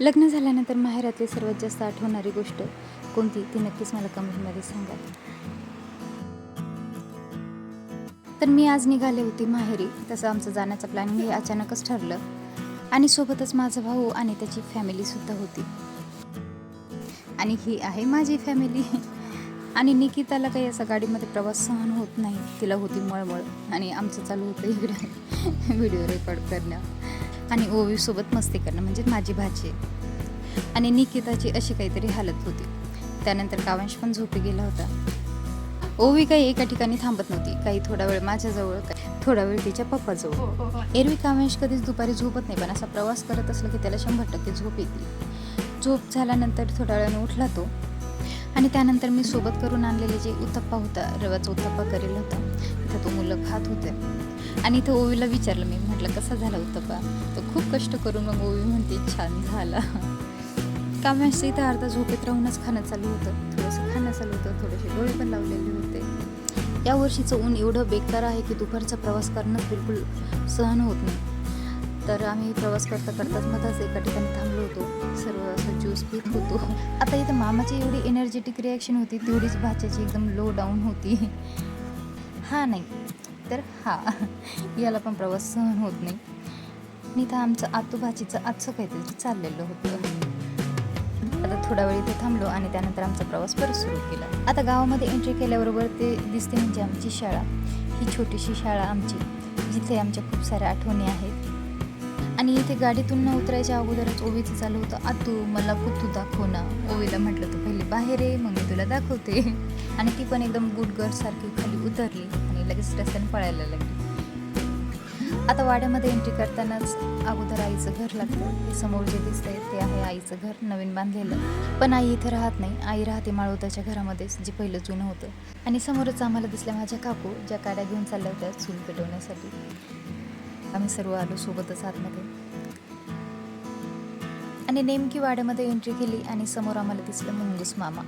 लग्न झाल्यानंतर माहेरातली सर्वात जास्त आठवणारी गोष्ट कोणती ती नक्कीच मला कमेंटमध्ये सांगा. तर मी आज निघाले होते माहेरी. तसं आमचं जाण्याचं प्लॅनिंग हे अचानकच ठरलं आणि सोबतच माझा भाऊ आणि त्याची फॅमिलीसुद्धा होती. आणि ही आहे माझी फॅमिली. आणि निकिताला काही असं गाडीमध्ये प्रवास सहन होत नाही. तिला होती मळमळ आणि आमचं चालू होतं इकडे व्हिडिओ रेकॉर्ड करणं आणि ओवीसोबत मस्ती करणं, म्हणजे माझी भाची. आणि निकिताची अशी काहीतरी हालत होती. त्यानंतर कावंश पण झोपी गेला होता. ओवी काही एका ठिकाणी थांबत नव्हती. काही थोडा वेळ माझ्याजवळ, थोडा वेळ तिच्या पप्पाजवळ. एरवी कावंश कधीच दुपारी झोपत नाही, पण असा प्रवास करत असला की त्याला 100% झोप येते. झोप झाल्यानंतर थोड्या वेळाने उठला तो. आणि त्यानंतर मी सोबत करून आणलेले जे उत्तप्पा होता, रव्याचा उत्तप्पा करेल होता, तिथं तो मुलं खात होते. आणि इथं ओवीला विचारलं मी, म्हटलं कसा झाला उत्तप्पा. तो खूप कष्ट करून मग ओवी म्हणते छान झाला. काव्यांश इथं अर्धा झोपेत राहूनच खाणं चालू होतं. थोडंसं खाणं चालू होतं, थोडेसे डोळे पण लावलेले होते. या वर्षीचं ऊन एवढं बेकार आहे की दुपारचा प्रवास करणंच बिलकुल सहन होत नाही. तर आम्ही प्रवास करता करताच मधाच एका ठिकाणी थांबलो होतो. सर्व असं ज्यूस पीत होतो. आता इथं मामाची एवढी एनर्जेटिक रिॲक्शन होती, तेवढीच भाच्याची एकदम लो डाऊन होती. हा नाही तर हा, याला पण प्रवास सहन होत नाही. आणि इथं आमचं आतू भाचीचं आजचं काहीतरी चाललेलं होतं. आता थोडा वेळ इथे थांबलो आणि त्यानंतर आमचा प्रवास परत सुरू केला. आता गावामध्ये एंट्री केल्याबरोबर ते दिसते म्हणजे आमची शाळा. ही छोटीशी शाळा आमची, जिथे आमच्या खूप साऱ्या आठवणी आहेत. आणि इथे गाडीतून न उतरायच्या अगोदरच ओवीचं चालू होतं, आतू मला कुतू दाखव ना. ओवीला म्हटलं तू पहिले बाहेर ये, मग मी तुला दाखवते. आणि ती पण एकदम गुड गर्ल सारखी खाली उतरली आणि लगेच रस्त्याने पळायला लागली. आता वाड्यामध्ये एंट्री करतानाच अगोदर आईचं घर लागतं. हे समोर जे दिसतंय ते आहे आईचं घर, नवीन बांधलेलं. पण आई इथे राहत नाही. आई राहते माळवताच्या घरामध्येच, जे पहिलं जुनं होतं. आणि समोरच आम्हाला दिसल्या माझ्या काकू, ज्या काड्या घेऊन चालल्या होत्या चूल पेटवण्यासाठी. आम्ही सर्व आलो सोबतच आतमध्ये. आणि नेमकी वाड्यामध्ये एंट्री केली आणि समोर आम्हाला दिसलं मुंगूस मामा.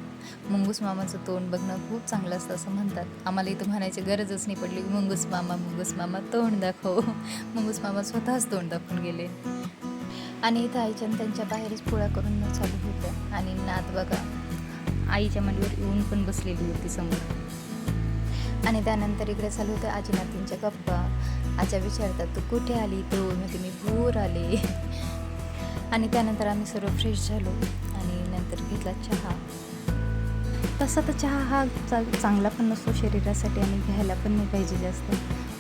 मुंगूस मामाचं तोंड बघणं खूप चांगलं असतं असं म्हणतात. आम्हाला इथं म्हणायची गरजच नाही पडली, मुंगूस मामा तोंड दाखव. मुंगूस मामा स्वतःच तोंड दाखवून गेले. आणि इथं आईच्या त्यांच्या बाहेरच पोळ्या करून चालू होत्या. आणि नात बघा, आईच्या मांडीवर येऊन पण बसलेली होती समोर. आणि त्यानंतर इकडे चालू होत्या आजी नातींच्या गप्पा. आज्या विचारतात तू कुठे आली, तो म्हणजे मी भूर आले. आणि त्यानंतर आम्ही सर्व फ्रेश झालो आणि नंतर घेतला चहा. तसा तर चहा हा चांगला पण नसतो शरीरासाठी आणि घ्यायला पण नाही पाहिजे जास्त.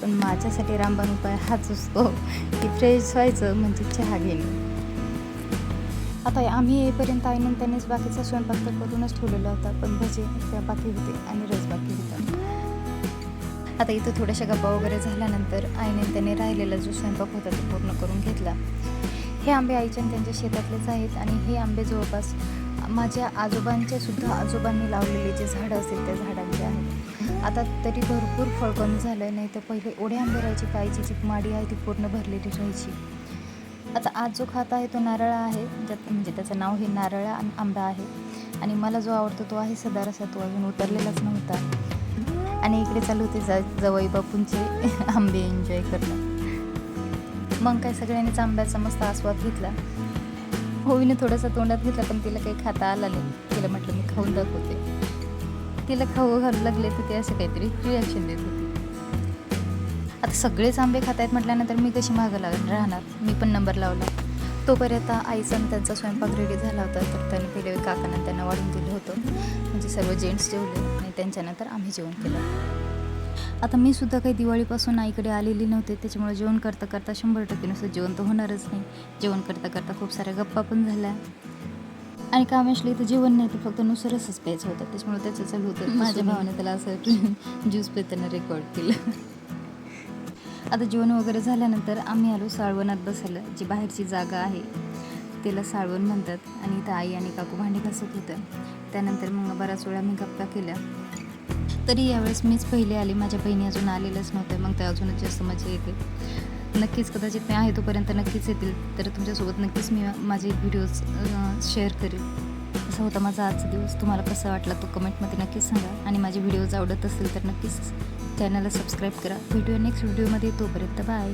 पण माझ्यासाठी रामबाण उपाय हाच असतो की फ्रेश व्हायचं म्हणजे चहा घेणे. आता आम्ही येईपर्यंत आईनं त्यांनीच बाकीचा स्वयंपाक तर करूनच ठेवलेला होता, पण भजे त्या बाकी होते आणि रस बाकी होता. आता इथं थोड्याशा गप्पा वगैरे झाल्यानंतर आईने त्याने राहिलेला जो स्वयंपाक होता तो पूर्ण करून घेतला. हे आंबे आईच्या त्यांच्या शेतातलेच आहेत आणि हे आंबे जवळपास माझ्या आजोबांचे सुद्धा आजोबांनी लावलेले जे झाडं असेल त्या झाडांचे आहेत. आता तरी भरपूर फळ कमी झालं, नाही तर पहिले एवढे आंबे राहायचे की आईची जी माडी आहे ती पूर्ण भरलेली राहायची. आता आज जो खात आहे तो नारळा आहे, म्हणजे त्याचं नाव हे नारळा आंबा आहे. आणि मला जो आवडतो तो आहे सदारसा, तो अजून उतरलेलाच नव्हता. आणि इकडे चालू होते जवई बापूंचे आंबे एन्जॉय करणं. मग काय सगळ्यांनीच आंब्याचा मस्त आस्वाद घेतला. होईने थोडासा तोंडात घेतला, पण तिला काही खाता आला नाही. तिला म्हटलं मी खाऊन दाखवते. तिला खाऊ घालू लागले तर ते असं काहीतरी रिॲक्शन देत होती. आता सगळेच आंबे खात आहेत म्हटल्यानंतर मी कशी मागं राहणार. मी पण नंबर लावला. तोपर्यंत आईचा आणि त्यांचा स्वयंपाक रेडी झाला होता. तर त्यांनी पहिले काकांना त्यांना वाढून दिलं होतं. म्हणजे सर्व जेंट्स जेवले आणि त्यांच्यानंतर आम्ही जेवण केलं. आता मी सुद्धा काही दिवाळीपासून आईकडे आलेली नव्हते, त्याच्यामुळे जेवण करता करता 100% नुसतं जेवण तर होणारच नाही. जेवण करता करता खूप साऱ्या गप्पा पण झाल्या. आणि कामेशला इथं जेवण नाही तर फक्त नुसतं रसच प्यायचं होतं, त्याच्यामुळे त्याचं चालू होतं. माझ्या भावाने त्याला असं ज्यूस पिताना रेकॉर्ड केलं. आता जेवण वगैरे झाल्यानंतर आम्ही आलो साळवणात बसायला, जी बाहेरची जागा आहे त्याला साळवण म्हणतात. आणि इथं आई आणि काकू भांडी घासत होत्या. त्यानंतर मग बराच वेळा मी गप्पा केल्या. तरी यावेळेस मीच पहिले आली, माझ्या बहिणी अजून आलेल्याच नव्हत्या. मग त्या अजूनच जास्त मजा येते. नक्कीच कदाचित मी आहे तोपर्यंत नक्कीच येतील, तर तुमच्यासोबत नक्कीच मी माझे व्हिडिओज शेअर करेल. असा होता माझा आजचा दिवस. तुम्हाला कसा वाटला तो कमेंटमध्ये नक्कीच सांगा. आणि माझे व्हिडिओज आवडत असतील तर नक्कीच चॅनलला सबस्क्राईब करा. भेटूया नेक्स्ट व्हिडिओमध्ये. तोपर्यंत बाय.